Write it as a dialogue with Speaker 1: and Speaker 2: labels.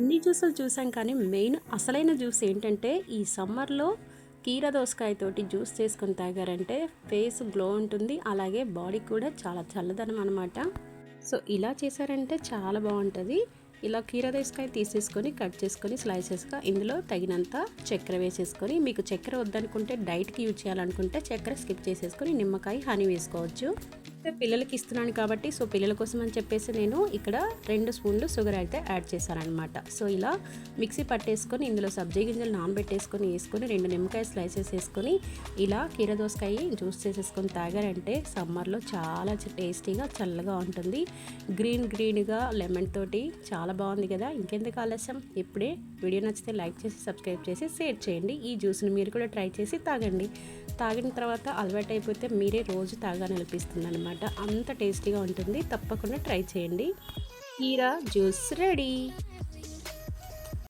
Speaker 1: అన్ని జ్యూసులు చూసాం కానీ మెయిన్ అసలైన జ్యూస్ ఏంటంటే ఈ సమ్మర్లో కీర దోసకాయ తోటి జ్యూస్ చేసుకొని తాగారంటే ఫేస్ గ్లో ఉంటుంది, అలాగే బాడీ కూడా చాలా చల్లదనం అనమాట. సో ఇలా చేశారంటే చాలా బాగుంటుంది. ఇలా కీర దోసకాయ తీసేసుకొని కట్ చేసుకొని స్లైసెస్గా ఇందులో తగినంత చక్కెర వేసేసుకొని, మీకు చక్కెర వద్దనుకుంటే డైట్కి యూజ్ చేయాలనుకుంటే చక్కెర స్కిప్ చేసేసుకొని నిమ్మకాయ హనీ వేసుకోవచ్చు. పిల్లలకి ఇస్తున్నాను కాబట్టి సో పిల్లల కోసం అని చెప్పేసి నేను ఇక్కడ 2 స్పూన్లు షుగర్ అయితే యాడ్ చేశానమాట. సో ఇలా మిక్సీ పట్టేసుకొని ఇందులో సబ్జీ గింజలు నానబెట్టేసుకొని వేసుకొని 2 నిమ్మకాయ స్లైసెస్ వేసుకొని ఇలా కీర దోసకాయ జ్యూస్ చేసేసుకొని తాగారంటే సమ్మర్లో చాలా టేస్టీగా చల్లగా ఉంటుంది. గ్రీన్గా లెమన్ తోటి చాలా బాగుంది కదా. ఇంకెందుకు ఆలస్యం, ఇప్పుడే వీడియో నచ్చితే లైక్ చేసి సబ్స్క్రైబ్ చేసి షేర్ చేయండి. ఈ జ్యూస్ని మీరు కూడా ట్రై చేసి తాగండి. తాగిన తర్వాత అలవాటు అయిపోతే మీరే రోజు తాగాలనిపిస్తుంది అనమాట. అంత టేస్టీగా ఉంటుంది. తప్పకుండా ట్రై చేయండి. కీరా జ్యూస్ రెడీ.